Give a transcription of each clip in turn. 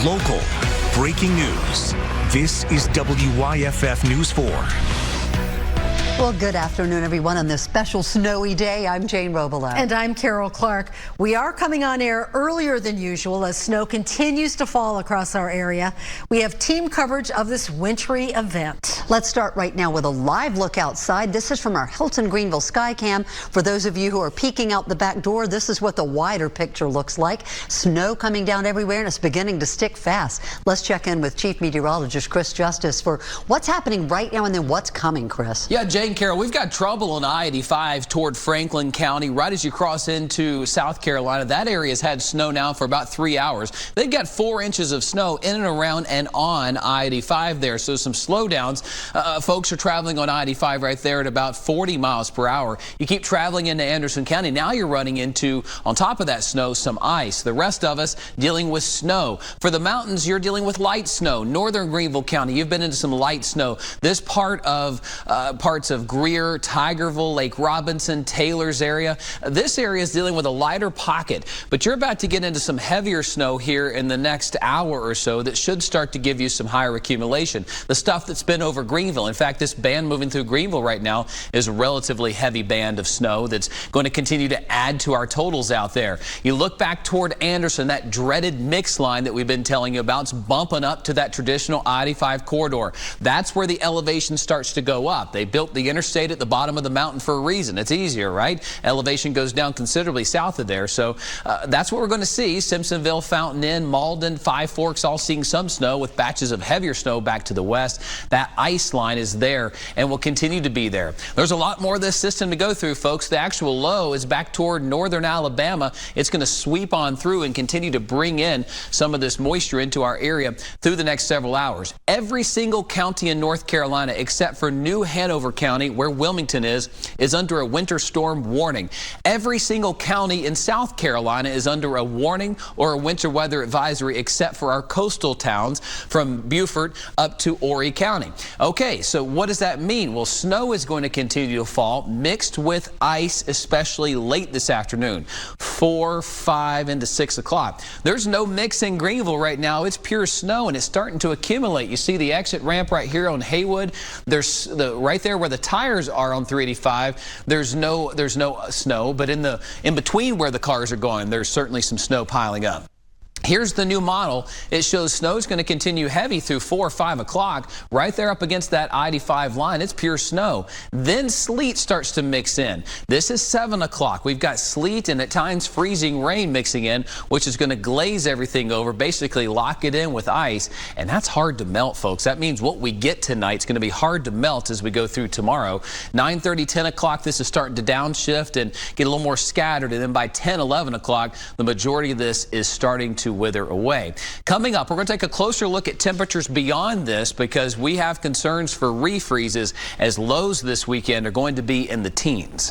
local, breaking news. This is WYFF News 4. Well, good afternoon, everyone. On this special snowy day, I'm Jane Robillard. And I'm Carol Clark. We are coming on air earlier than usual as snow continues to fall across our area. We have team coverage of this wintry event. Let's start right now with a live look outside. This is from our Hilton Greenville Skycam. For those of you who are peeking out the back door, this is what the wider picture looks like. Snow coming down everywhere, and it's beginning to stick fast. Let's check in with Chief Meteorologist Chris Justice for what's happening right now and then what's coming, Chris. Yeah, Jane, Carol, we've got trouble on I-85 toward Franklin County right as you cross into South Carolina. That area has had snow now for about 3 hours. They've got 4 inches of snow in and around and on I-85 there, so some slowdowns. Folks are traveling on I-85 right there at about 40 miles per hour. You keep traveling into Anderson County, now you're running into, on top of that snow, some ice. The rest of us dealing with snow. For the mountains, you're dealing with light snow. Northern Greenville County, you've been into some light snow. This part of parts of Greer, Tigerville, Lake Robinson, Taylor's area. This area is dealing with a lighter pocket, but you're about to get into some heavier snow here in the next hour or so that should start to give you some higher accumulation. The stuff that's been over Greenville. In fact, this band moving through Greenville right now is a relatively heavy band of snow that's going to continue to add to our totals out there. You look back toward Anderson, that dreaded mix line that we've been telling you about is bumping up to that traditional I-85 corridor. That's where the elevation starts to go up. They built the interstate at the bottom of the mountain for a reason. It's easier, right? Elevation goes down considerably south of there. So that's what we're going to see. Simpsonville, Fountain Inn, Malden, Five Forks all seeing some snow with batches of heavier snow back to the west. That ice line is there and will continue to be there. There's a lot more of this system to go through, folks. The actual low is back toward northern Alabama. It's going to sweep on through and continue to bring in some of this moisture into our area through the next several hours. Every single county in North Carolina except for New Hanover County, where Wilmington is under a winter storm warning. Every single county in South Carolina is under a warning or a winter weather advisory except for our coastal towns from Beaufort up to Horry County. Okay, so what does that mean? Well, snow is going to continue to fall mixed with ice, especially late this afternoon, 4, 5 into 6 o'clock. There's no mix in Greenville right now. It's pure snow and it's starting to accumulate. You see the exit ramp right here on Haywood. There's right there where the tires are on 385. There's no snow, but in between where the cars are going, there's certainly some snow piling up. Here's the new model. It shows snow is going to continue heavy through 4 or 5 o'clock, right there up against that I-85 line. It's pure snow. Then sleet starts to mix in. This is 7 o'clock. We've got sleet and at times freezing rain mixing in, which is going to glaze everything over, basically lock it in with ice. And that's hard to melt, folks. That means what we get tonight is going to be hard to melt as we go through tomorrow. 9:30, 10 o'clock, this is starting to downshift and get a little more scattered. And then by 10, 11 o'clock, the majority of this is starting to wither away. Coming up, we're going to take a closer look at temperatures beyond this because we have concerns for refreezes as lows this weekend are going to be in the teens.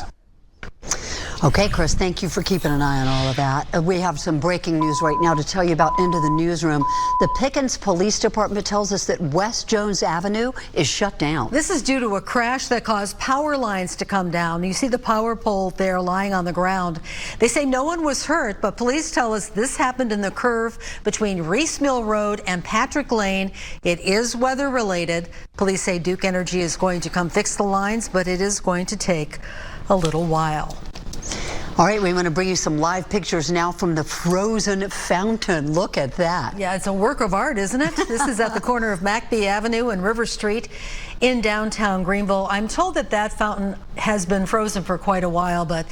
Okay, Chris, thank you for keeping an eye on all of that. We have some breaking news right now to tell you about into the newsroom. The Pickens Police Department tells us that West Jones Avenue is shut down. This is due to a crash that caused power lines to come down. You see the power pole there lying on the ground. They say no one was hurt, but police tell us this happened in the curve between Reese Mill Road and Patrick Lane. It is weather related. Police say Duke Energy is going to come fix the lines, but it is going to take a little while. All right, we want to bring you some live pictures now from the frozen fountain. Look at that. Yeah, it's a work of art, isn't it? This is at the corner of McBee Avenue and River Street in downtown Greenville. I'm told that that fountain has been frozen for quite a while, but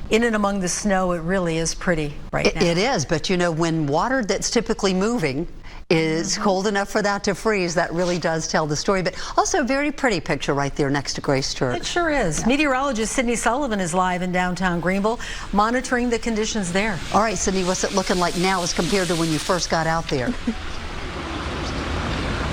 in and among the snow, it really is pretty right now. It is, but you know, when water that's typically moving is cold enough for that to freeze, that really does tell the story. But also a very pretty picture right there next to Grace Church. It sure is. Yeah. Meteorologist Sydney Sullivan is live in downtown Greenville, monitoring the conditions there. All right, Sydney, what's it looking like now as compared to when you first got out there?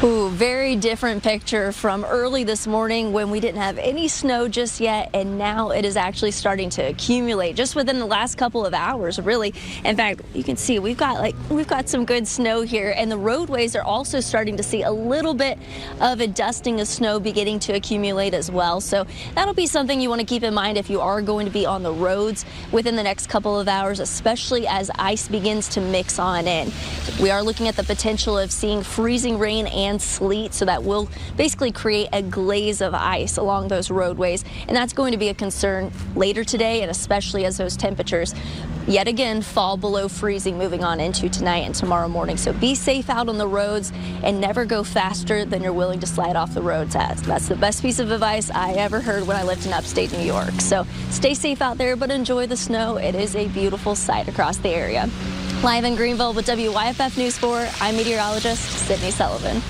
Ooh, very different picture from early this morning when we didn't have any snow just yet, and now it is actually starting to accumulate just within the last couple of hours, really. In fact, you can see we've got some good snow here, and the roadways are also starting to see a little bit of a dusting of snow beginning to accumulate as well. So that'll be something you want to keep in mind if you are going to be on the roads within the next couple of hours, especially as ice begins to mix on in. We are looking at the potential of seeing freezing rain and sleet, so that will basically create a glaze of ice along those roadways, and that's going to be a concern later today, and especially as those temperatures yet again fall below freezing moving on into tonight and tomorrow morning. So be safe out on the roads and never go faster than you're willing to slide off the roads at. That's the best piece of advice I ever heard when I lived in upstate New York. So stay safe out there, but enjoy the snow. It is a beautiful sight across the area. Live in Greenville with WYFF News 4, I'm meteorologist Sydney Sullivan.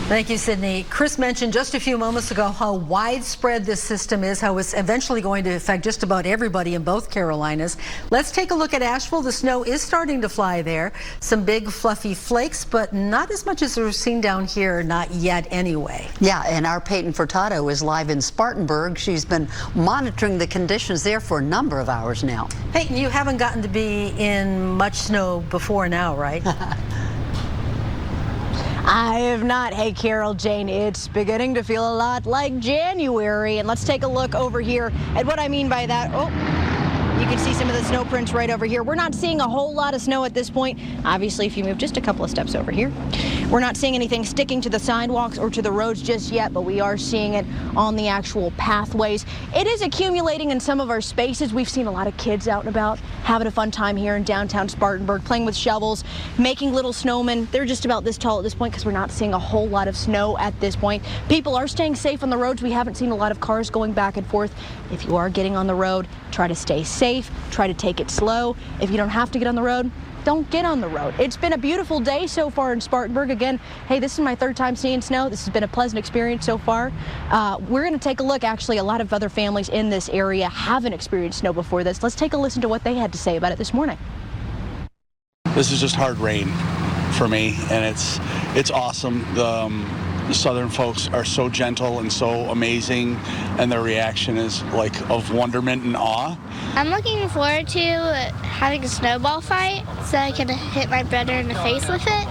Thank you, Sydney. Chris mentioned just a few moments ago how widespread this system is, how it's eventually going to affect just about everybody in both Carolinas. Let's take a look at Asheville. The snow is starting to fly there. Some big fluffy flakes, but not as much as we've seen down here, not yet anyway. Yeah, and our Peyton Furtado is live in Spartanburg. She's been monitoring the conditions there for a number of hours now. Peyton, you haven't gotten to be in much snow before now, right? I have not. Hey, Carol, Jane, it's beginning to feel a lot like January. And let's take a look over here at what I mean by that. Oh, you can see some of the snow prints right over here. We're not seeing a whole lot of snow at this point. Obviously, if you move just a couple of steps over here, we're not seeing anything sticking to the sidewalks or to the roads just yet, but we are seeing it on the actual pathways. It is accumulating in some of our spaces. We've seen a lot of kids out and about having a fun time here in downtown Spartanburg, playing with shovels, making little snowmen. They're just about this tall at this point because we're not seeing a whole lot of snow at this point. People are staying safe on the roads. We haven't seen a lot of cars going back and forth. If you are getting on the road, try to stay safe, try to take it slow. If you don't have to get on the road, don't get on the road. It's been a beautiful day so far in Spartanburg. Again, hey, this is my third time seeing snow. This has been a pleasant experience so far. We're going to take a look. Actually, a lot of other families in this area haven't experienced snow before this. Let's take a listen to what they had to say about it this morning. This is just hard rain for me, and it's awesome. The southern folks are so gentle and so amazing, and their reaction is like of wonderment and awe. I'm looking forward to having a snowball fight so I can hit my brother in the face with it.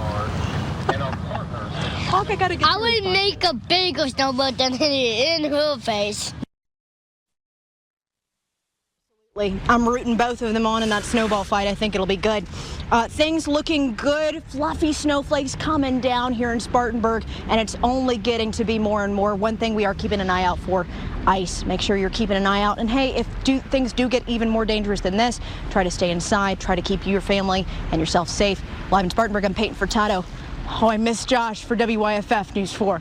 I would make a bigger snowball than hit it in her face. I'm rooting both of them on in that snowball fight. I think it'll be good. Things looking good. Fluffy snowflakes coming down here in Spartanburg, and it's only getting to be more and more. One thing we are keeping an eye out for, ice. Make sure you're keeping an eye out. And hey, if things do get even more dangerous than this, try to stay inside. Try to keep your family and yourself safe. Live in Spartanburg, I'm Peyton Furtado. Oh, I miss Josh for WYFF News 4.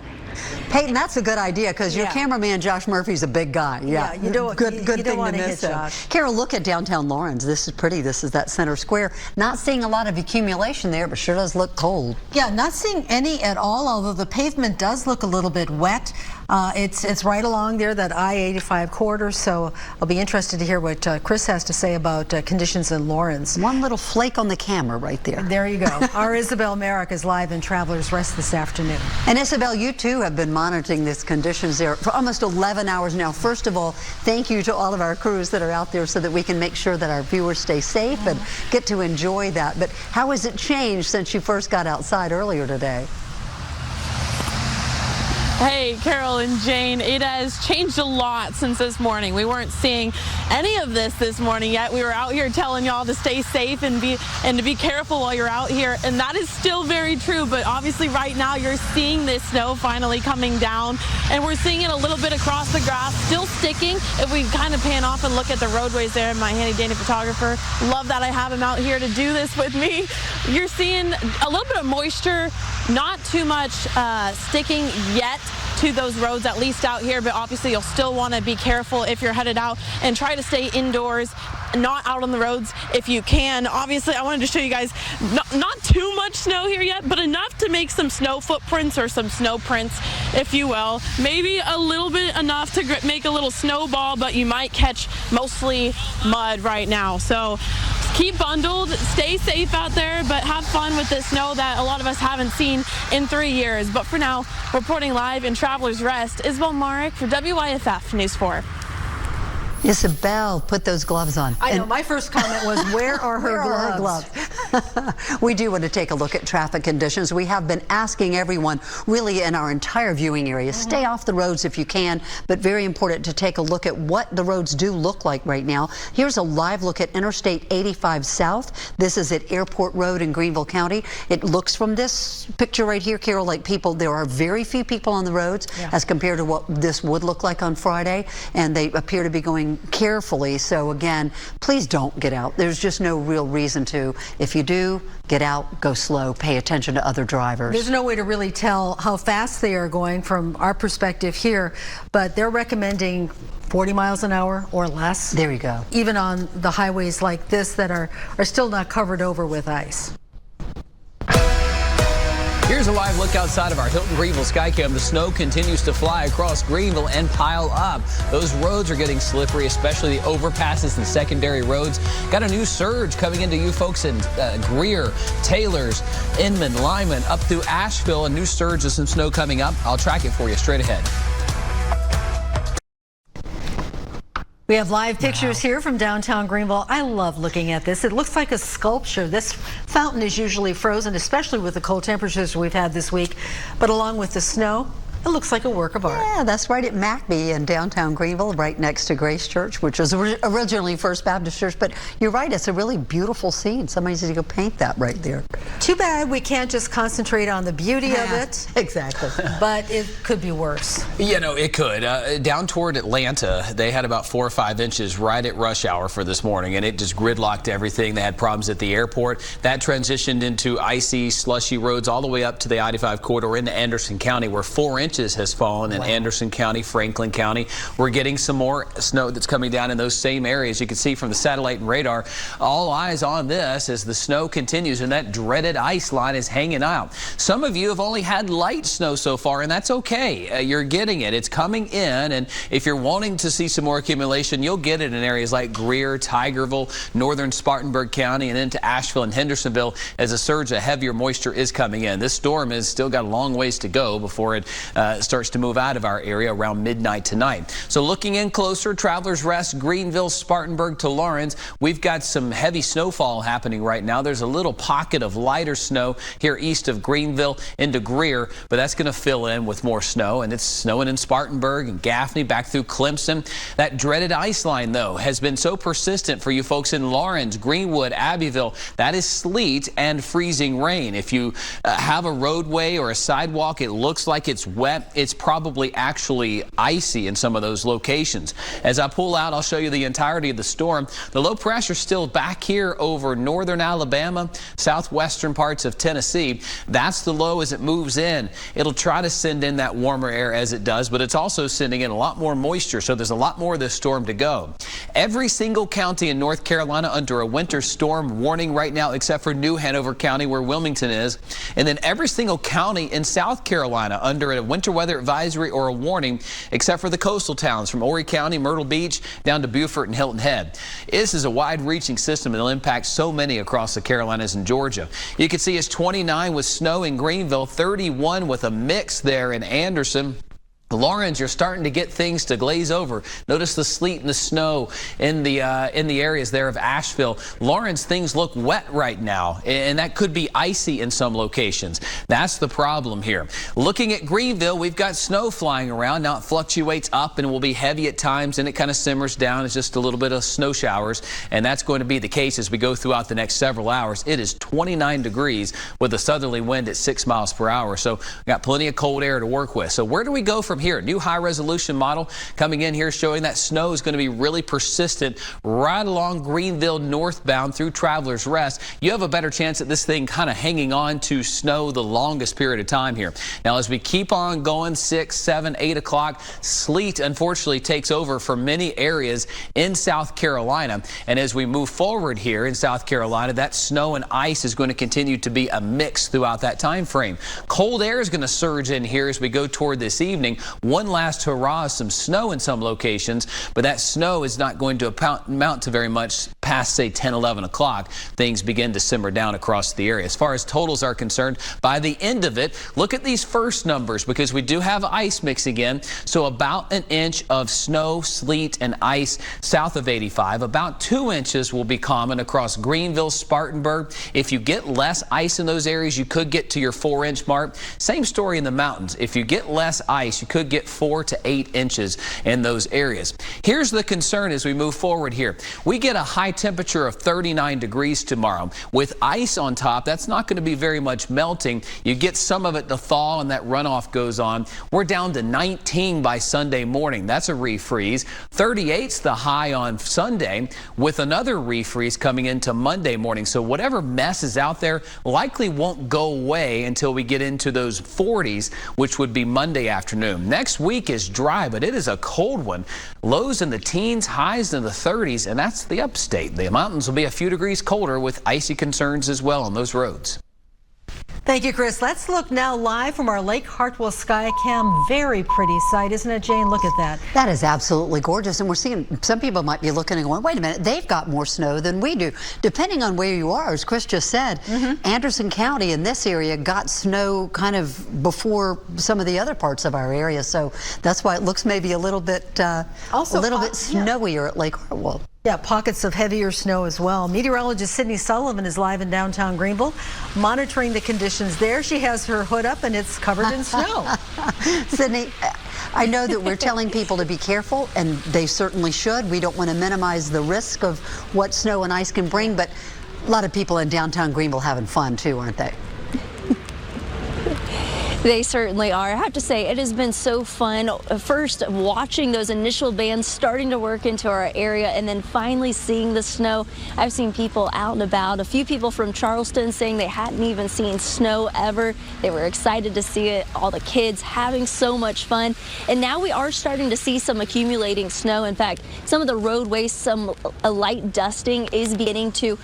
Peyton, that's a good idea because your cameraman Josh Murphy's a big guy. Yeah, you don't, good you thing don't want to to miss hit him. Josh. Carol, look at downtown Lawrence. This is pretty. This is that center square. Not seeing a lot of accumulation there, but sure does look cold. Yeah, not seeing any at all, although the pavement does look a little bit wet. It's right along there, that I-85 corridor, so I'll be interested to hear what Chris has to say about conditions in Lawrence. One little flake on the camera right there. There you go. Our Isabel Merrick is live in Travelers Rest this afternoon. And Isabel, you too have been monitoring these conditions there for almost 11 hours now. First of all, thank you to all of our crews that are out there so that we can make sure that our viewers stay safe and get to enjoy that. But how has it changed since you first got outside earlier today? Hey, Carol and Jane, it has changed a lot since this morning. We weren't seeing any of this morning yet. We were out here telling y'all to stay safe and to be careful while you're out here, and that is still very true. But obviously right now you're seeing this snow finally coming down, and we're seeing it a little bit across the grass, still sticking. If we kind of pan off and look at the roadways there, my handy dandy photographer, love that I have him out here to do this with me. You're seeing a little bit of moisture, not too much sticking yet to those roads, at least out here, but obviously you'll still want to be careful if you're headed out and try to stay indoors, not out on the roads if you can. Obviously, I wanted to show you guys not too much snow here yet, but enough to make some snow footprints or some snow prints, if you will. Maybe a little bit enough to make a little snowball, but you might catch mostly mud right now. So keep bundled, Stay safe out there, but have fun with this snow that a lot of us haven't seen in 3 years. But for now, reporting live in Travelers Rest, Isabel Marek for WYFF News 4. Isabel, put those gloves on. I know, my first comment was, where are her gloves? We do want to take a look at traffic conditions. We have been asking everyone, really in our entire viewing area, stay off the roads if you can, but very important to take a look at what the roads do look like right now. Here's a live look at Interstate 85 South. This is at Airport Road in Greenville County. It looks from this picture right here, Carol, like there are very few people on the roads as compared to what this would look like on Friday, and they appear to be going carefully. So again, please don't get out. There's just no real reason to. If you do, get out, go slow, pay attention to other drivers. There's no way to really tell how fast they are going from our perspective here, but they're recommending 40 miles an hour or less. There you go. Even on the highways like this that are still not covered over with ice. Here's a live look outside of our Hilton Greenville Skycam. The snow continues to fly across Greenville and pile up. Those roads are getting slippery, especially the overpasses and secondary roads. Got a new surge coming into you folks in Greer, Taylors, Inman, Lyman, up through Asheville. A new surge of some snow coming up. I'll track it for you straight ahead. We have live pictures here from downtown Greenville. I love looking at this. It looks like a sculpture. This fountain is usually frozen, especially with the cold temperatures we've had this week. But along with the snow, it looks like a work of art. Yeah, that's right at Macby in downtown Greenville, right next to Grace Church, which was originally First Baptist Church. But you're right, it's a really beautiful scene. Somebody needs to go paint that right there. Too bad we can't just concentrate on the beauty of it. Exactly. But it could be worse. You know, it could. Down toward Atlanta, they had about 4 or 5 inches right at rush hour for this morning, and it just gridlocked everything. They had problems at the airport. That transitioned into icy, slushy roads all the way up to the I-85 corridor into Anderson County, where 4 inches has fallen in Anderson County, Franklin County. We're getting some more snow that's coming down in those same areas. You can see from the satellite and radar, all eyes on this as the snow continues and that dreaded ice line is hanging out. Some of you have only had light snow so far, and that's okay. You're getting it. It's coming in, and if you're wanting to see some more accumulation, you'll get it in areas like Greer, Tigerville, northern Spartanburg County, and into Asheville and Hendersonville as a surge of heavier moisture is coming in. This storm has still got a long ways to go before it starts to move out of our area around midnight tonight. So looking in closer, Travelers Rest, Greenville, Spartanburg to Lawrence, we've got some heavy snowfall happening right now. There's a little pocket of lighter snow here east of Greenville into Greer, but that's going to fill in with more snow, and it's snowing in Spartanburg and Gaffney back through Clemson. That dreaded ice line, though, has been so persistent for you folks in Lawrence, Greenwood, Abbeville. That is sleet and freezing rain. If you have a roadway or a sidewalk, it looks like it's wet. It's probably actually icy in some of those locations. As I pull out, I'll show you the entirety of the storm. The low pressure still back here over northern Alabama, southwestern parts of Tennessee. That's the low as it moves in. It'll try to send in that warmer air as it does, but it's also sending in a lot more moisture, so there's a lot more of this storm to go. Every single county in North Carolina under a winter storm warning right now, except for New Hanover County where Wilmington is, and then every single county in South Carolina under a winter weather advisory or a warning, except for the coastal towns from Horry County, Myrtle Beach, down to Beaufort and Hilton Head. This is a wide-reaching system that will impact so many across the Carolinas and Georgia. You can see it's 29 with snow in Greenville, 31 with a mix there in Anderson. Lawrence, you're starting to get things to glaze over. Notice the sleet and the snow in the areas there of Asheville. Lawrence, things look wet right now, and that could be icy in some locations. That's the problem here. Looking at Greenville, we've got snow flying around. Now it fluctuates up and will be heavy at times, and it kind of simmers down. It's just a little bit of snow showers, and that's going to be the case as we go throughout the next several hours. It is 29 degrees with a southerly wind at 6 miles per hour, so we've got plenty of cold air to work with. So where do we go from here? New high-resolution model coming in here showing that snow is going to be really persistent right along Greenville northbound through Travelers Rest. You have a better chance at this thing kind of hanging on to snow the longest period of time here. Now, as we keep on going 6, 7, 8 o'clock, sleet unfortunately takes over for many areas in South Carolina. And as we move forward here in South Carolina, that snow and ice is going to continue to be a mix throughout that time frame. Cold air is going to surge in here as we go toward this evening. One last hurrah, some snow in some locations, but that snow is not going to amount to very much past, say, 10, 11 o'clock, things begin to simmer down across the area. As far as totals are concerned, by the end of it, look at these first numbers because we do have ice mix again. So about an inch of snow, sleet, and ice south of 85. About 2 inches will be common across Greenville, Spartanburg. If you get less ice in those areas, you could get to your 4-inch mark. Same story in the mountains. If you get less ice, you could get 4 to 8 inches in those areas. Here's the concern as we move forward here. We get a high temperature of 39 degrees tomorrow. With ice on top, that's not going to be very much melting. You get some of it to thaw and that runoff goes on. We're down to 19 by Sunday morning. That's a refreeze. 38's the high on Sunday with another refreeze coming into Monday morning. So whatever mess is out there likely won't go away until we get into those 40s, which would be Monday afternoon. Next week is dry, but it is a cold one. Lows in the teens, highs in the 30s, and that's the upstate. The mountains will be a few degrees colder with icy concerns as well on those roads. Thank you, Chris. Let's look now live from our Lake Hartwell Skycam. Very pretty sight, isn't it, Jane? Look at that. That is absolutely gorgeous. And we're seeing some people might be looking and going, wait a minute, they've got more snow than we do. Depending on where you are, as Chris just said, Anderson County in this area got snow kind of before some of the other parts of our area. So that's why it looks maybe a little bit snowier at Lake Hartwell. Yeah, pockets of heavier snow as well. Meteorologist Sydney Sullivan is live in downtown Greenville, monitoring the conditions there. She has her hood up and it's covered in snow. Sydney, I know that we're telling people to be careful, and they certainly should. We don't want to minimize the risk of what snow and ice can bring, but a lot of people in downtown Greenville having fun too, aren't they? They certainly are. I have to say, it has been so fun. First, watching those initial bands starting to work into our area and then finally seeing the snow. I've seen people out and about. A few people from Charleston saying they hadn't even seen snow ever. They were excited to see it. All the kids having so much fun. And now we are starting to see some accumulating snow. In fact, some of the roadways, a light dusting is beginning to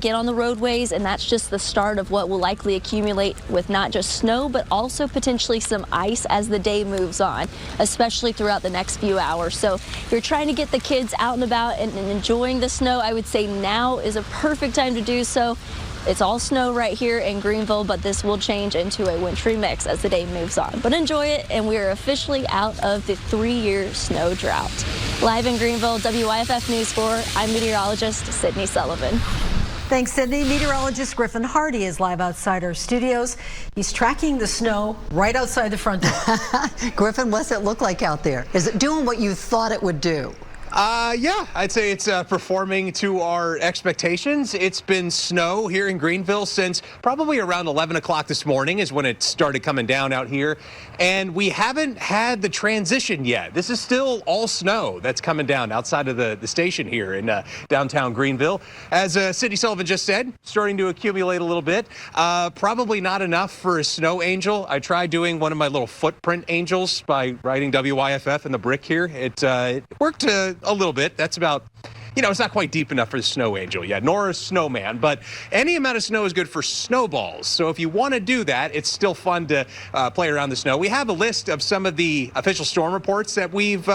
get on the roadways, and that's just the start of what will likely accumulate with not just snow, but also potentially some ice as the day moves on, especially throughout the next few hours. So if you're trying to get the kids out and about and enjoying the snow, I would say now is a perfect time to do so. It's all snow right here in Greenville, but this will change into a wintry mix as the day moves on. But enjoy it, and we are officially out of the 3-year snow drought. Live in Greenville, WYFF News 4, I'm meteorologist Sydney Sullivan. Thanks, Sydney. Meteorologist Griffin Hardy is live outside our studios. He's tracking the snow right outside the front door. Griffin, what's it look like out there? Is it doing what you thought it would do? Yeah, I'd say it's performing to our expectations. It's been snow here in Greenville since probably around 11 o'clock this morning is when it started coming down out here. And we haven't had the transition yet. This is still all snow that's coming down outside of the station here in downtown Greenville. As Sydney Sullivan just said, starting to accumulate a little bit. Probably not enough for a snow angel. I tried doing one of my little footprint angels by writing WYFF in the brick here. It worked a little bit. That's about, it's not quite deep enough for the snow angel yet, nor a snowman, but any amount of snow is good for snowballs. So if you want to do that, it's still fun to play around the snow. We have a list of some of the official storm reports that we've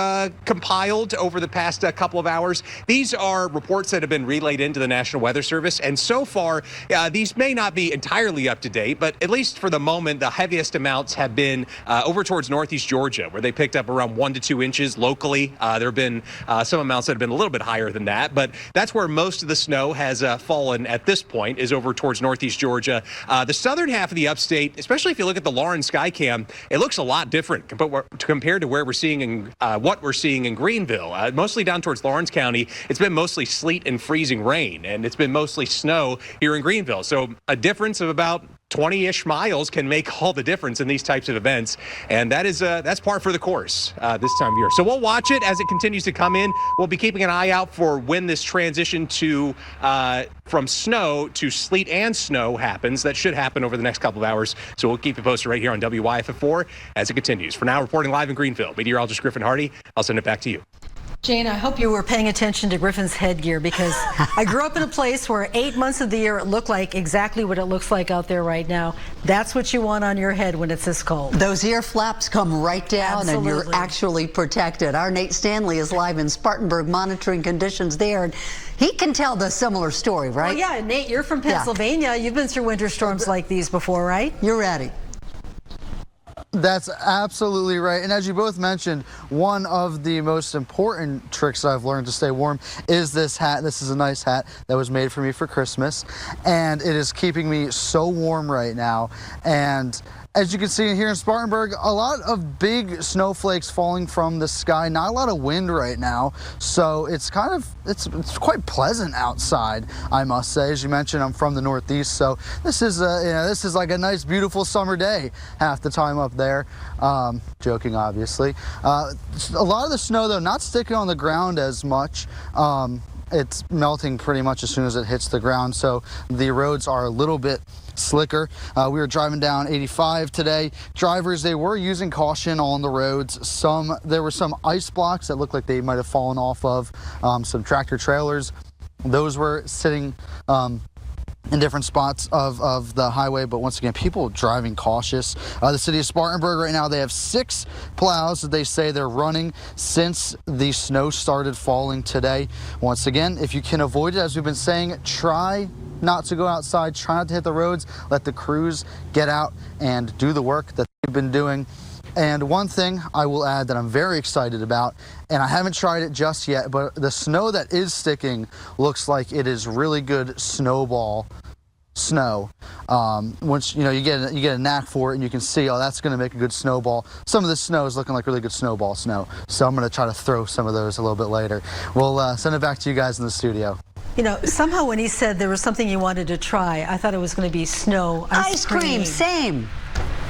compiled over the past couple of hours. These are reports that have been relayed into the National Weather Service, and so far, these may not be entirely up to date, but at least for the moment, the heaviest amounts have been over towards northeast Georgia, where they picked up around 1 to 2 inches locally. There have been some amounts that have been a little bit higher than that, but that's where most of the snow has fallen at this point, is over towards northeast Georgia. The southern half of the upstate, especially if you look at the Lawrence Skycam, it looks a lot different compared to where we're seeing in what we're seeing in Greenville. Mostly down towards Lawrence County, it's been mostly sleet and freezing rain, and it's been mostly snow here in Greenville. So a difference of about 20-ish miles can make all the difference in these types of events, and that's par for the course this time of year. So we'll watch it as it continues to come in. We'll be keeping an eye out for when this transition to from snow to sleet and snow happens. That should happen over the next couple of hours. So we'll keep you posted right here on WYFF4 as it continues. For now, reporting live in Greenville, meteorologist Griffin Hardy. I'll send it back to you. Jane, I hope you were paying attention to Griffin's headgear, because I grew up in a place where 8 months of the year it looked like exactly what it looks like out there right now. That's what you want on your head when it's this cold. Those ear flaps come right down. Absolutely. And you're actually protected. Our Nate Stanley is live in Spartanburg monitoring conditions there, and he can tell the similar story, right? Well, yeah, Nate, you're from Pennsylvania. You've been through winter storms like these before, right? You're ready. That's absolutely right. And as you both mentioned, one of the most important tricks I've learned to stay warm is this hat. This is a nice hat that was made for me for Christmas, and it is keeping me so warm right now. And as you can see here in Spartanburg, a lot of big snowflakes falling from the sky, not a lot of wind right now. So it's it's quite pleasant outside, I must say. As you mentioned, I'm from the Northeast, so this is this is like a nice, beautiful summer day half the time up there. Joking, obviously. A lot of the snow, though, not sticking on the ground as much. It's melting pretty much as soon as it hits the ground, so the roads are a little bit slicker. We were driving down 85 today. Drivers, they were using caution on the roads. There were some ice blocks that looked like they might have fallen off of some tractor trailers. Those were sitting in different spots of the highway, but once again, people driving cautious. The city of Spartanburg right now, they have 6 plows that they say they're running since the snow started falling today. Once again, if you can avoid it, as we've been saying, try not to go outside, try not to hit the roads, let the crews get out and do the work that they've been doing. And one thing I will add that I'm very excited about, and I haven't tried it just yet, but the snow that is sticking looks like it is really good snowball snow. Once you get a knack for it, and you can see, oh, that's going to make a good snowball. Some of this snow is looking like really good snowball snow, so I'm going to try to throw some of those a little bit later. We'll send it back to you guys in the studio. You know, somehow when he said there was something you wanted to try, I thought it was going to be snow ice cream. Same.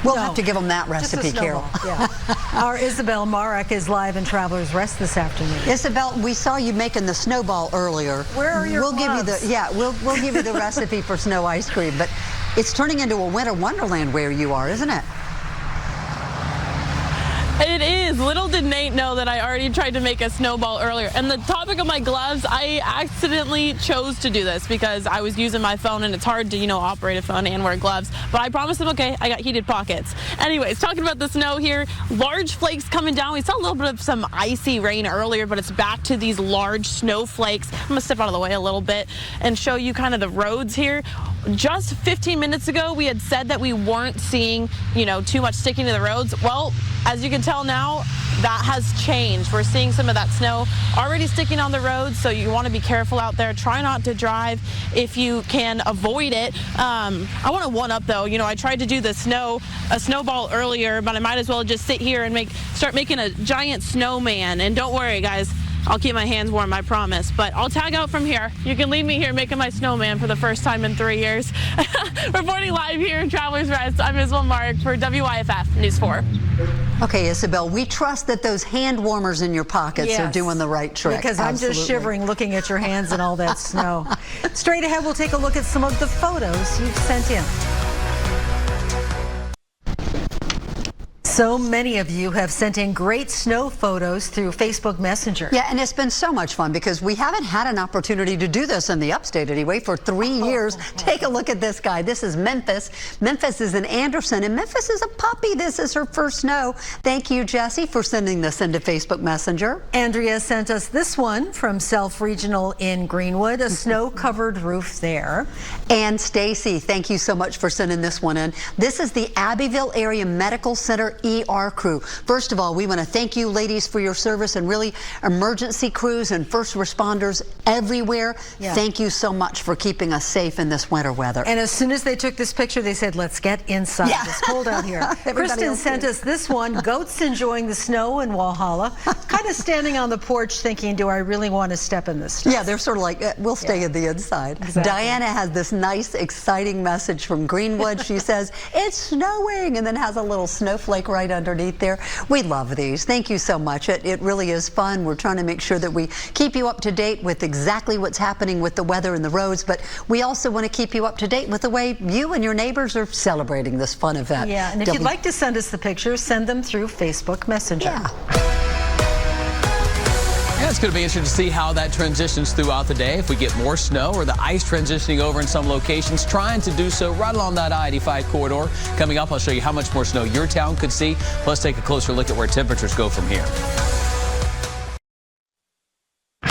We'll have to give them that recipe, Carol. Yeah. Our Isabel Marek is live in Travelers Rest this afternoon. Isabel, we saw you making the snowball earlier. Where are your gloves? We'll give you the recipe for snow ice cream, but it's turning into a winter wonderland where you are, isn't it? It is. Little did Nate know that I already tried to make a snowball earlier. And the topic of my gloves, I accidentally chose to do this because I was using my phone, and it's hard to, operate a phone and wear gloves. But I promised them, okay, I got heated pockets. Anyways, talking about the snow here, large flakes coming down. We saw a little bit of some icy rain earlier, but it's back to these large snowflakes. I'm gonna step out of the way a little bit and show you kind of the roads here. Just 15 minutes ago, we had said that we weren't seeing, too much sticking to the roads. Well, as you can tell now, that has changed. We're seeing some of that snow already sticking on the roads, so you want to be careful out there. Try not to drive if you can avoid it. I want to one up though. I tried to do a snowball earlier, but I might as well just sit here and start making a giant snowman. And don't worry, guys, I'll keep my hands warm, I promise. But I'll tag out from here. You can leave me here making my snowman for the first time in 3 years. Reporting live here in Travelers Rest, I'm Isabel Marek for WYFF News 4. Okay, Isabel, we trust that those hand warmers in your pockets are doing the right trick. Because I'm just shivering looking at your hands and all that snow. Straight ahead, we'll take a look at some of the photos you've sent in. So many of you have sent in great snow photos through Facebook Messenger. Yeah, and it's been so much fun because we haven't had an opportunity to do this in the upstate anyway for 3 years. Take a look at this guy. This is Memphis. Memphis is in Anderson, and Memphis is a puppy. This is her first snow. Thank you, Jesse, for sending this into Facebook Messenger. Andrea sent us this one from Self Regional in Greenwood, a snow-covered roof there. And Stacy, thank you so much for sending this one in. This is the Abbeville Area Medical Center ER crew. First of all, we want to thank you ladies for your service, and really emergency crews and first responders everywhere. Yeah. Thank you so much for keeping us safe in this winter weather. And as soon as they took this picture, they said, let's get inside. Yeah. It's cold out here. Kristen sent us this one. Goats enjoying the snow in Walhalla. Kind of standing on the porch thinking, do I really want to step in this stuff? Yeah, they're sort of like, we'll stay in the inside. Exactly. Diana has this nice, exciting message from Greenwood. She says, it's snowing, and then has a little snowflake right underneath there. We love these. Thank you so much. It really is fun. We're trying to make sure that we keep you up to date with exactly what's happening with the weather and the roads, but we also want to keep you up to date with the way you and your neighbors are celebrating this fun event. Yeah, and if you'd like to send us the pictures, send them through Facebook Messenger. Yeah. Yeah, it's going to be interesting to see how that transitions throughout the day. If we get more snow or the ice transitioning over in some locations, trying to do so right along that I-85 corridor. Coming up, I'll show you how much more snow your town could see. Plus, take a closer look at where temperatures go from here.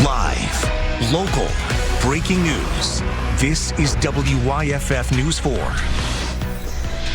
Live, local, breaking news. This is WYFF News 4.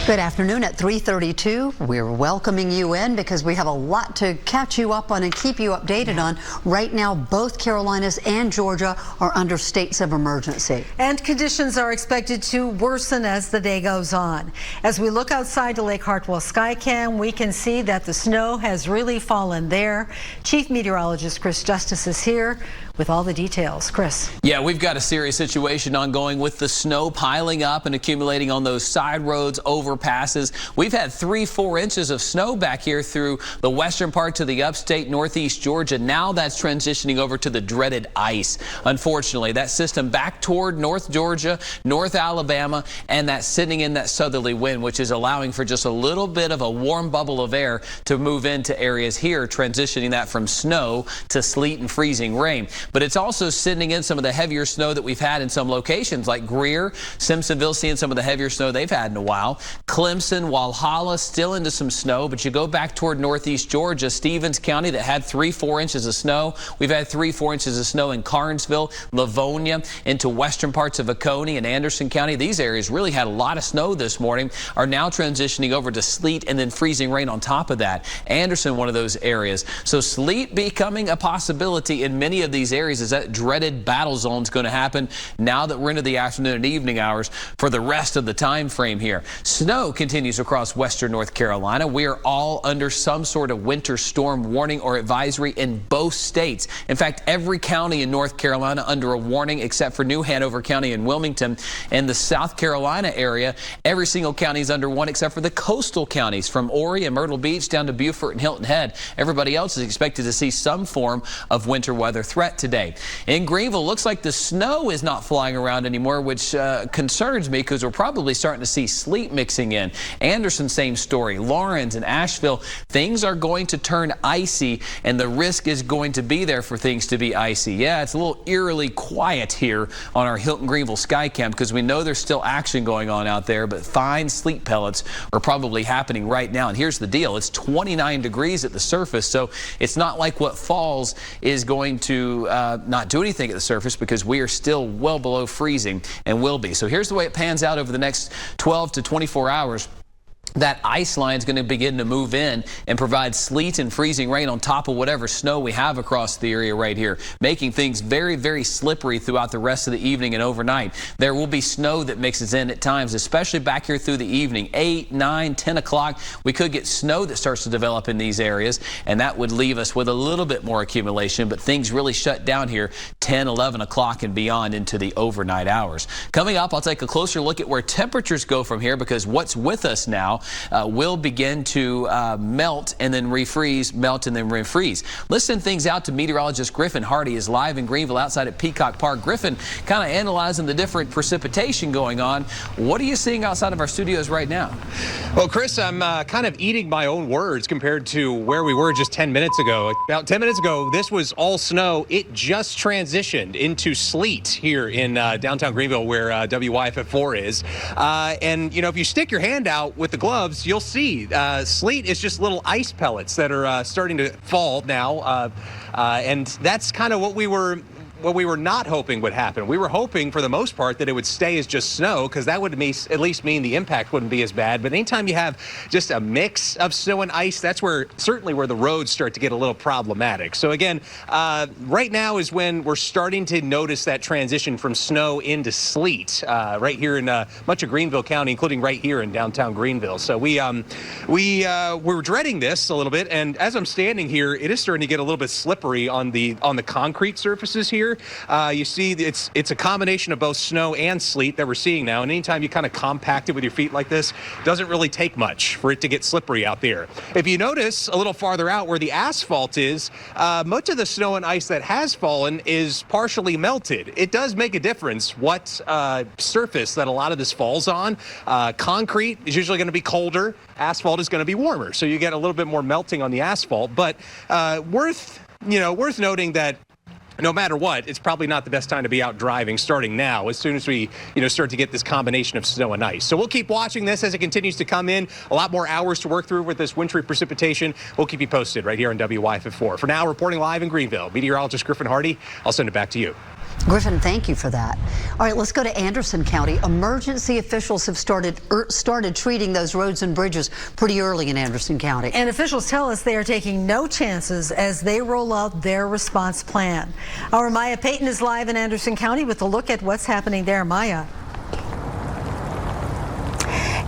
Good afternoon. At 3:32, we're welcoming you in because we have a lot to catch you up on and keep you updated on. Right now, both Carolinas and Georgia are under states of emergency. And conditions are expected to worsen as the day goes on. As we look outside to Lake Hartwell Skycam, we can see that the snow has really fallen there. Chief Meteorologist Chris Justice is here with all the details. Chris. Yeah, we've got a serious situation ongoing with the snow piling up and accumulating on those side roads, overpasses. We've had 3-4 inches of snow back here through the western parts of the upstate northeast Georgia. Now that's transitioning over to the dreaded ice. Unfortunately, that system back toward North Georgia, North Alabama, and that's sitting in that southerly wind, which is allowing for just a little bit of a warm bubble of air to move into areas here, transitioning that from snow to sleet and freezing rain. But it's also sending in some of the heavier snow that we've had in some locations like Greer, Simpsonville, seeing some of the heavier snow they've had in a while. Clemson, Walhalla, still into some snow, but you go back toward northeast Georgia, Stevens County that had 3-4 inches of snow. We've had 3-4 inches of snow in Carnesville, Livonia, into western parts of Oconee and Anderson County. These areas really had a lot of snow this morning, are now transitioning over to sleet and then freezing rain on top of that. Anderson, one of those areas. So sleet becoming a possibility in many of these areas as that dreaded battle zone is going to happen now that we're into the afternoon and evening hours for the rest of the time frame here. Snow continues across western North Carolina. We are all under some sort of winter storm warning or advisory in both states. In fact, every county in North Carolina under a warning except for New Hanover County and Wilmington. In the South Carolina area, every single county is under one except for the coastal counties from Horry and Myrtle Beach down to Beaufort and Hilton Head. Everybody else is expected to see some form of winter weather threat today. In Greenville, looks like the snow is not flying around anymore, which concerns me because we're probably starting to see sleet mixing in. Anderson, same story. Lawrence and Asheville, things are going to turn icy, and the risk is going to be there for things to be icy. Yeah, it's a little eerily quiet here on our Hilton Greenville Skycam because we know there's still action going on out there, but fine sleet pellets are probably happening right now. And here's the deal. It's 29 degrees at the surface, so it's not like what falls is going to not do anything at the surface because we are still well below freezing and will be. So here's the way it pans out over the next 12 to 24 hours. That ice line is going to begin to move in and provide sleet and freezing rain on top of whatever snow we have across the area right here, making things very, very slippery throughout the rest of the evening and overnight. There will be snow that mixes in at times, especially back here through the evening, 8, 9, 10 o'clock. We could get snow that starts to develop in these areas, and that would leave us with a little bit more accumulation, but things really shut down here 10, 11 o'clock and beyond into the overnight hours. Coming up, I'll take a closer look at where temperatures go from here because what's with us now will begin to melt and then refreeze, melt and then refreeze. Listen things out to meteorologist Griffin Hardy is live in Greenville outside at Peacock Park. Griffin, kind of analyzing the different precipitation going on. What are you seeing outside of our studios right now? Well, Chris, I'm kind of eating my own words compared to where we were just 10 minutes ago. About 10 minutes ago, this was all snow. It just transitioned into sleet here in downtown Greenville where WYFF4 is. And, you know, if you stick your hand out with the gloves, you'll see sleet is just little ice pellets that are starting to fall now. And that's kind of what we were not hoping would happen. We were hoping for the most part that it would stay as just snow because that would at least mean the impact wouldn't be as bad. But anytime you have just a mix of snow and ice, that's certainly where the roads start to get a little problematic. So again, right now is when we're starting to notice that transition from snow into sleet right here in much of Greenville County, including right here in downtown Greenville. So we're dreading this a little bit. And as I'm standing here, it is starting to get a little bit slippery on the concrete surfaces here. You see it's a combination of both snow and sleet that we're seeing now. And anytime you kind of compact it with your feet like this, it doesn't really take much for it to get slippery out there. If you notice a little farther out where the asphalt is, much of the snow and ice that has fallen is partially melted. It does make a difference what surface that a lot of this falls on. Concrete is usually going to be colder. Asphalt is going to be warmer. So you get a little bit more melting on the asphalt. But worth noting that no matter what, it's probably not the best time to be out driving starting now, as soon as we, start to get this combination of snow and ice. So we'll keep watching this as it continues to come in. A lot more hours to work through with this wintry precipitation. We'll keep you posted right here on WYFF4. For now, reporting live in Greenville, meteorologist Griffin Hardy. I'll send it back to you. Griffin, thank you for that. All right, let's go to Anderson County. Emergency officials have started treating those roads and bridges pretty early in Anderson County. And officials tell us they are taking no chances as they roll out their response plan. Our Maya Payton is live in Anderson County with a look at what's happening there. Maya.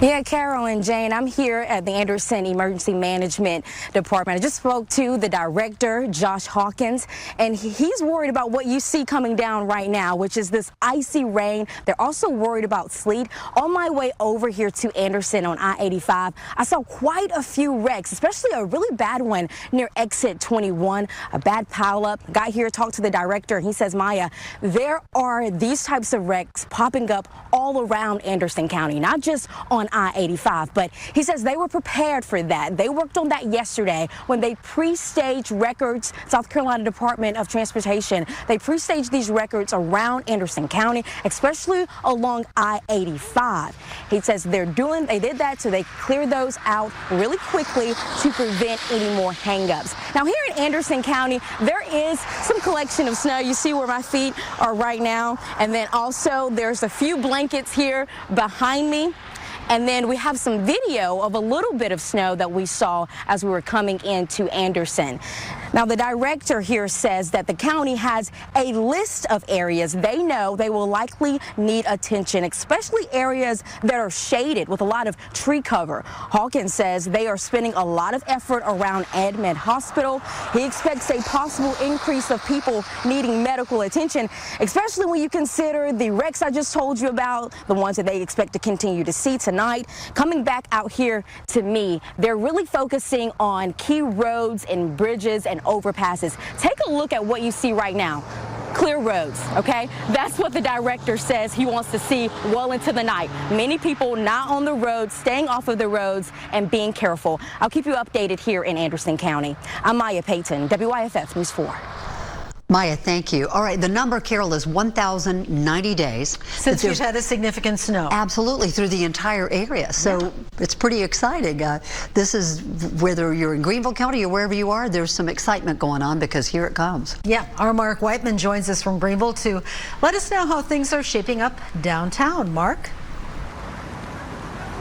Yeah, Carol and Jane, I'm here at the Anderson Emergency Management Department. I just spoke to the director, Josh Hawkins, and he's worried about what you see coming down right now, which is this icy rain. They're also worried about sleet. On my way over here to Anderson on I-85, I saw quite a few wrecks, especially a really bad one near exit 21, a bad pileup. Got here, talked to the director, and he says, Maya, there are these types of wrecks popping up all around Anderson County, not just on I-85, but he says they were prepared for that. They worked on that yesterday when they pre-staged records. South Carolina Department of Transportation, they pre-staged these records around Anderson County, especially along I-85. He says they did that so they cleared those out really quickly to prevent any more hangups. Now here in Anderson County, there is some collection of snow. You see where my feet are right now, and then also there's a few blankets here behind me. And then we have some video of a little bit of snow that we saw as we were coming into Anderson. Now, the director here says that the county has a list of areas they know they will likely need attention, especially areas that are shaded with a lot of tree cover. Hawkins says they are spending a lot of effort around Edmond Hospital. He expects a possible increase of people needing medical attention, especially when you consider the wrecks I just told you about, the ones that they expect to continue to see tonight. Coming back out here to me, they're really focusing on key roads and bridges and overpasses. Take a look at what you see right now. Clear roads, okay? That's what the director says he wants to see well into the night. Many people not on the roads, staying off of the roads and being careful. I'll keep you updated here in Anderson County. I'm Maya Payton, WYFF News 4. Maya, thank you. All right, the number, Carol, is 1,090 days. Since we've had a significant snow. Absolutely, through the entire area. So it's pretty exciting. This is, whether you're in Greenville County or wherever you are, there's some excitement going on because here it comes. Yeah, our Mark Whiteman joins us from Greenville to let us know how things are shaping up downtown. Mark?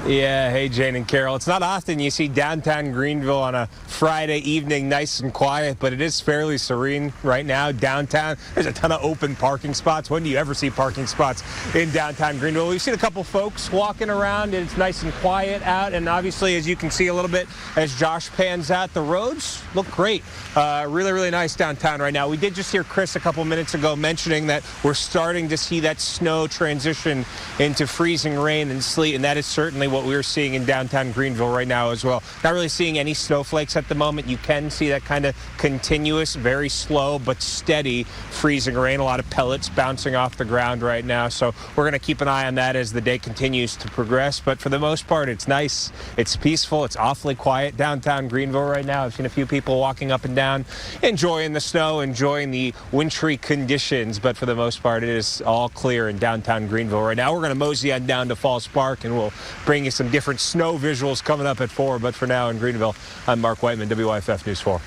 Yeah, hey Jane and Carol. It's not often you see downtown Greenville on a Friday evening nice and quiet, but it is fairly serene right now downtown. There's a ton of open parking spots. When do you ever see parking spots in downtown Greenville? We've seen a couple folks walking around and it's nice and quiet out, and obviously, as you can see a little bit as Josh pans out, the roads look great. Really nice downtown right now. We did just hear Chris a couple minutes ago mentioning that we're starting to see that snow transition into freezing rain and sleet, and that is certainly what we're seeing in downtown Greenville right now as well. Not really seeing any snowflakes at the moment. You can see that kind of continuous, very slow but steady freezing rain. A lot of pellets bouncing off the ground right now. So we're going to keep an eye on that as the day continues to progress. But for the most part, it's nice. It's peaceful. It's awfully quiet downtown Greenville right now. I've seen a few people walking up and down, enjoying the snow, enjoying the wintry conditions. But for the most part, it is all clear in downtown Greenville right now. We're going to mosey on down to Falls Park, and we'll bring you some different snow visuals coming up at 4. But for now in Greenville, I'm Mark Whiteman, WYFF News 4.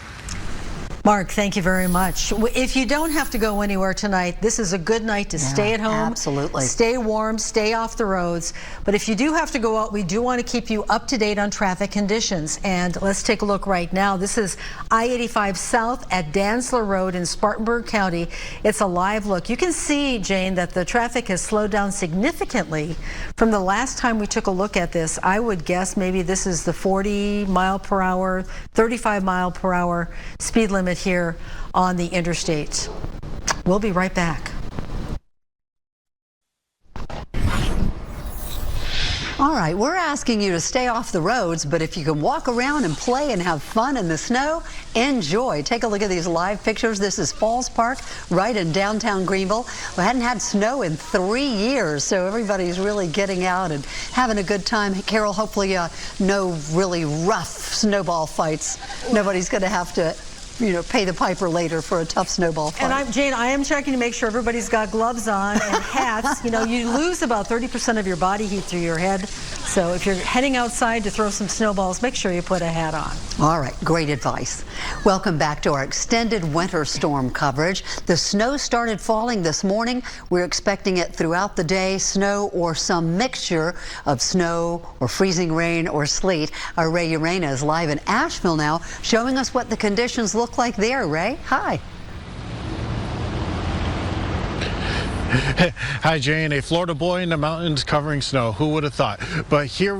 Mark, thank you very much. If you don't have to go anywhere tonight, this is a good night to stay at home. Absolutely. Stay warm, stay off the roads. But if you do have to go out, we do want to keep you up to date on traffic conditions. And let's take a look right now. This is I-85 South at Dantzler Road in Spartanburg County. It's a live look. You can see, Jane, that the traffic has slowed down significantly from the last time we took a look at this. I would guess maybe this is the 40 mile per hour, 35 mile per hour speed limit here on the interstate. We'll be right back. All right, we're asking you to stay off the roads, but if you can walk around and play and have fun in the snow, enjoy. Take a look at these live pictures. This is Falls Park right in downtown Greenville. We hadn't had snow in 3 years, so everybody's really getting out and having a good time. Carol, hopefully no really rough snowball fights. Nobody's going to have to pay the piper later for a tough snowball fight. And Jane, I am checking to make sure everybody's got gloves on and hats. You lose about 30% of your body heat through your head. So if you're heading outside to throw some snowballs, make sure you put a hat on. All right, great advice. Welcome back to our extended winter storm coverage. The snow started falling this morning. We're expecting it throughout the day, snow or some mixture of snow or freezing rain or sleet. Our Ray Urena is live in Asheville now, showing us what the conditions look like there. Ray, hi. Hi, Jane. A Florida boy in the mountains covering snow. Who would have thought? But here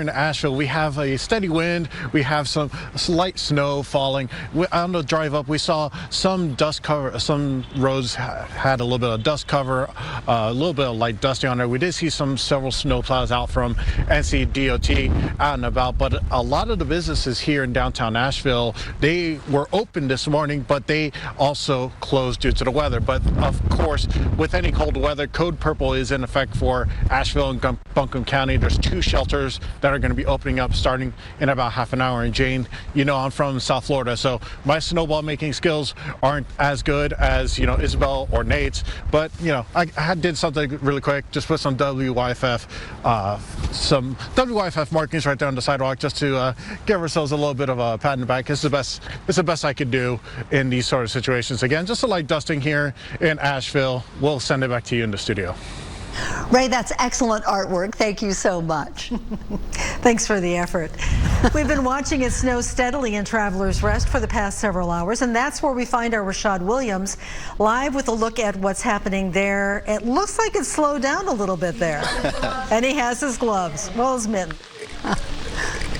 in Asheville, we have a steady wind. We have some light snow falling. On the drive up, we saw some dust cover. Some roads had a little bit of dust cover, a little bit of light dusting on there. We did see several snow plows out from NCDOT out and about. But a lot of the businesses here in downtown Asheville, they were open this morning, but they also closed due to the weather. But of course, with any cold weather, Code Purple is in effect for Asheville and Buncombe County. There's 2 shelters that are going to be opening up starting in about half an hour. And Jane, I'm from South Florida, so my snowball making skills aren't as good as, Isabel or Nate's. But, I did something really quick, just put some WYFF markings right there on the sidewalk just to give ourselves a little bit of a pat in the back. It's the best I could do in these sort of situations. Again, just a light dusting here in Asheville. We'll send it back to you in the studio. Ray, that's excellent artwork. Thank you so much. Thanks for the effort. We've been watching it snow steadily in Travelers Rest for the past several hours, and that's where we find our Rashad Williams live with a look at what's happening there. It looks like it's slowed down a little bit there. And he has his gloves, well, his mittens.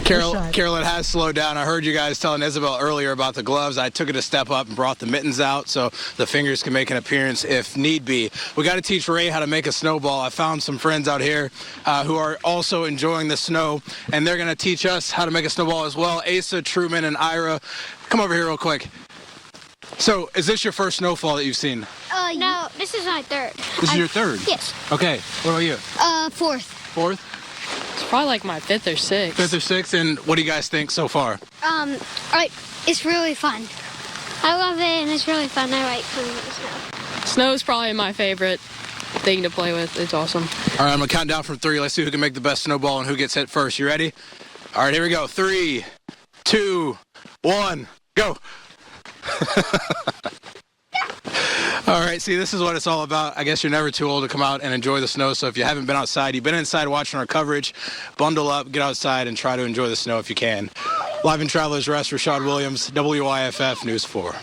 Carol, it has slowed down. I heard you guys telling Isabel earlier about the gloves. I took it a step up and brought the mittens out so the fingers can make an appearance if need be. We got to teach Ray how to make a snowball. I found some friends out here who are also enjoying the snow, and they're going to teach us how to make a snowball as well. Asa, Truman, and Ira, come over here real quick. So, is this your first snowfall that you've seen? No, this is my third. This is your third? Yes. Okay, what about you? Fourth. Fourth? It's probably like my 5th or 6th. 5th or 6th, and what do you guys think so far? It's really fun. I love it, and it's really fun. I like playing with the snow. Snow is probably my favorite thing to play with. It's awesome. All right, I'm going to count down from 3. Let's see who can make the best snowball and who gets hit first. You ready? All right, here we go. 3, 2, 1, go. All right, see, this is what it's all about. I guess you're never too old to come out and enjoy the snow. So if you haven't been outside, you've been inside watching our coverage, bundle up, get outside, and try to enjoy the snow if you can. Live in Travelers Rest, Rashad Williams, WYFF News 4.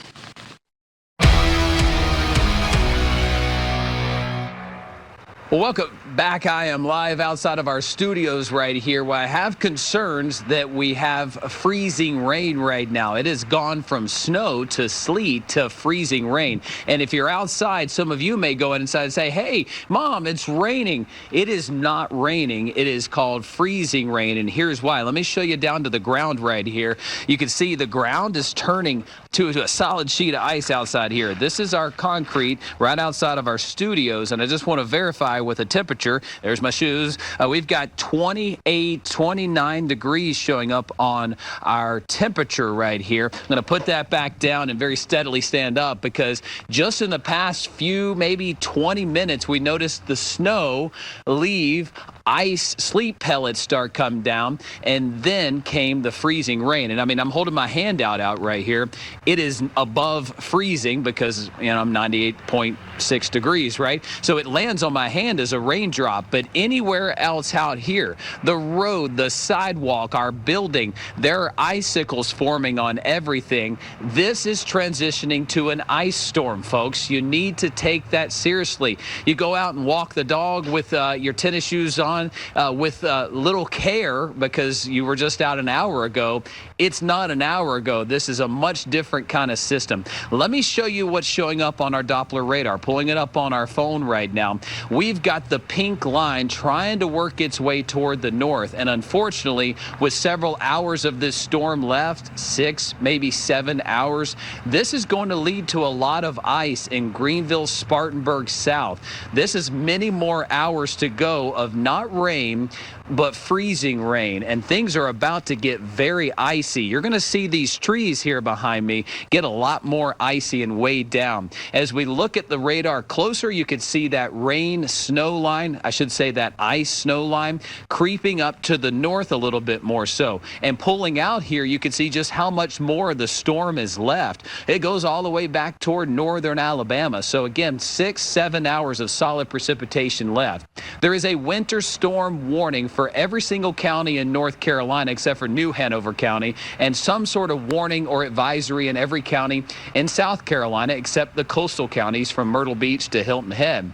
Well, welcome back. I am live outside of our studios right here where I have concerns that we have freezing rain right now. It has gone from snow to sleet to freezing rain. And if you're outside, some of you may go inside and say, hey, Mom, it's raining. It is not raining. It is called freezing rain. And here's why. Let me show you down to the ground right here. You can see the ground is turning to a solid sheet of ice outside here. This is our concrete right outside of our studios. And I just want to verify with a temperature. There's my shoes. We've got 28, 29 degrees showing up on our temperature right here. I'm going to put that back down and very steadily stand up because just in the past few, maybe 20 minutes, we noticed the snow leave, ice, sleet pellets start coming down, and then came the freezing rain. And I mean, I'm holding my hand out right here. It is above freezing because, I'm 98.6 degrees, right? So it lands on my hand as a raindrop, but anywhere else out here, the road, the sidewalk, our building, there are icicles forming on everything. This is transitioning to an ice storm, folks. You need to take that seriously. You go out and walk the dog with your tennis shoes on with little care because you were just out an hour ago. It's not an hour ago. This is a much different kind of system. Let me show you what's showing up on our Doppler radar, pulling it up on our phone right now. We've got the pink line trying to work its way toward the north. And unfortunately, with several hours of this storm left, 6, maybe 7 hours, this is going to lead to a lot of ice in Greenville, Spartanburg South. This is many more hours to go of not rain, but freezing rain, and things are about to get very icy. You're going to see these trees here behind me get a lot more icy and weighed down. As we look at the radar closer, you can see that rain snow line, I should say that ice snow line, creeping up to the north a little bit more so. And pulling out here, you can see just how much more of the storm is left. It goes all the way back toward northern Alabama. So again, 6-7 hours of solid precipitation left. There is a winter storm warning for every single county in North Carolina except for New Hanover County, and some sort of warning or advisory in every county in South Carolina except the coastal counties from Myrtle Beach to Hilton Head.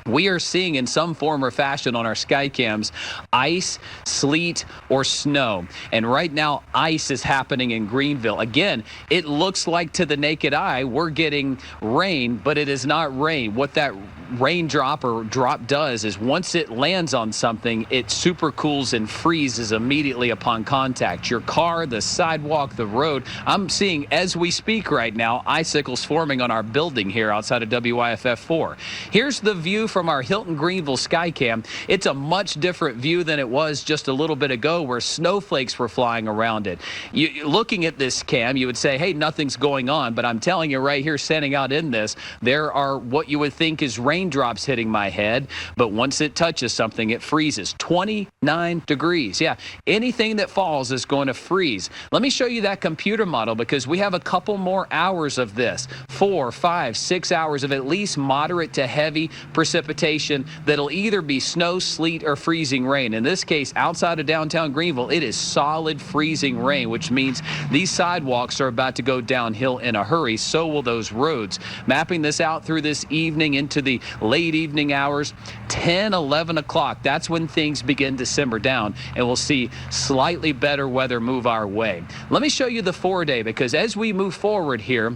We are seeing in some form or fashion on our sky cams ice, sleet, or snow. And right now, ice is happening in Greenville. Again, it looks like to the naked eye we're getting rain, but it is not rain. What that raindrop or drop does is once it lands on something, it super cools and freezes immediately upon contact. Your car, the sidewalk, the road. I'm seeing, as we speak right now, icicles forming on our building here outside of WYFF 4. Here's the view from our Hilton Greenville Skycam. It's a much different view than it was just a little bit ago where snowflakes were flying around it. Looking at this cam, you would say, hey, nothing's going on, but I'm telling you right here, standing out in this, there are what you would think is raindrops hitting my head, but once it touches something, it freezes. 29 degrees. Yeah, anything that falls is going to freeze. Let me show you that computer model because we have a couple more hours of this. 4, 5, 6 hours of at least moderate to heavy precipitation that'll either be snow, sleet, or freezing rain. In this case, outside of downtown Greenville, it is solid freezing rain, which means these sidewalks are about to go downhill in a hurry. So will those roads. Mapping this out through this evening into the late evening hours, 10, 11 o'clock, that's when things begin to simmer down, and we'll see slightly better weather move our way. Let me show you the 4-day, because as we move forward here,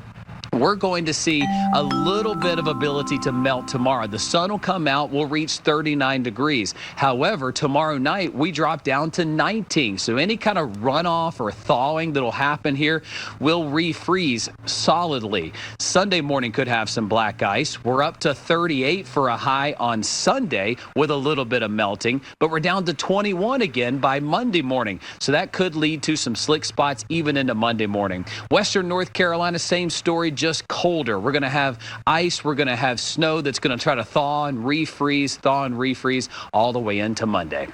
we're going to see a little bit of ability to melt tomorrow. The sun will come out, we'll reach 39 degrees. However, tomorrow night, we drop down to 19. So any kind of runoff or thawing that'll happen here will refreeze solidly. Sunday morning could have some black ice. We're up to 38 for a high on Sunday with a little bit of melting, but we're down to 21 again by Monday morning. So that could lead to some slick spots even into Monday morning. Western North Carolina, same story, just colder. We're going to have ice. We're going to have snow that's going to try to thaw and refreeze all the way into Monday.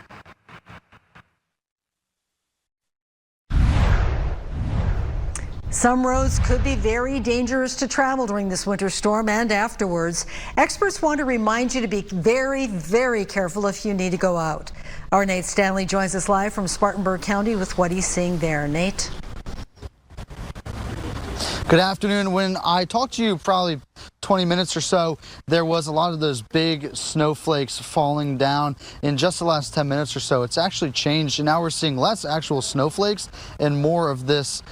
Some roads could be very dangerous to travel during this winter storm and afterwards. Experts want to remind you to be very, very careful if you need to go out. Our Nate Stanley joins us live from Spartanburg County with what he's seeing there. Nate? Good afternoon. When I talked to you probably 20 minutes or so, there was a lot of those big snowflakes falling down. In just the last 10 minutes or so, it's actually changed, and now we're seeing less actual snowflakes and more of this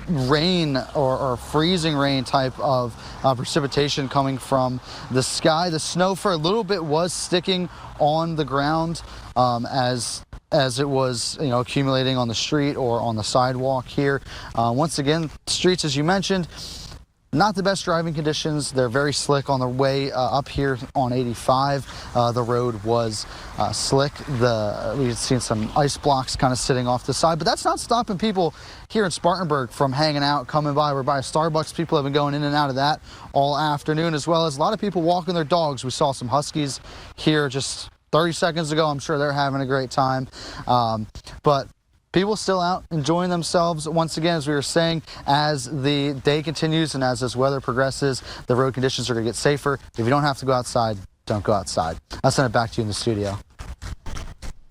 rain or freezing rain type of precipitation coming from the sky. The snow for a little bit was sticking on the ground as it was, accumulating on the street or on the sidewalk here. Once again, streets, as you mentioned, not the best driving conditions. They're very slick on the way up here on 85. The road was slick. We've seen some ice blocks kind of sitting off the side, but that's not stopping people here in Spartanburg from hanging out, coming by. We're by Starbucks. People have been going in and out of that all afternoon, as well as a lot of people walking their dogs. We saw some huskies here just 30 seconds ago. I'm sure they're having a great time. But people still out enjoying themselves. Once again, as we were saying, as the day continues and as this weather progresses, the road conditions are going to get safer. If you don't have to go outside, don't go outside. I'll send it back to you in the studio.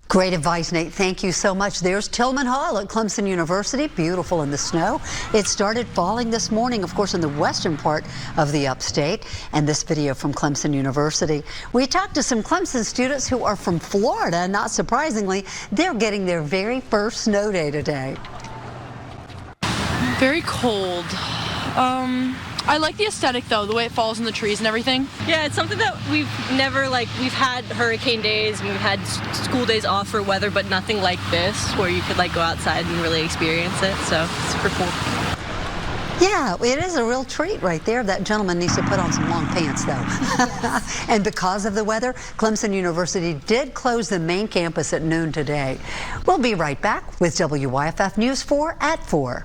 Great advice, Nate. Thank you so much. There's Tillman Hall at Clemson University. Beautiful in the snow. It started falling this morning, of course, in the western part of the upstate. And this video from Clemson University. We talked to some Clemson students who are from Florida. Not surprisingly, they're getting their very first snow day today. Very cold. I like the aesthetic though, the way it falls in the trees and everything. Yeah, it's something that we've never, we've had hurricane days and we've had school days off for weather, but nothing like this where you could go outside and really experience it. So it's super cool. Yeah, it is a real treat right there. That gentleman needs to put on some long pants, though. And because of the weather, Clemson University did close the main campus at noon today. We'll be right back with WYFF News 4 at 4.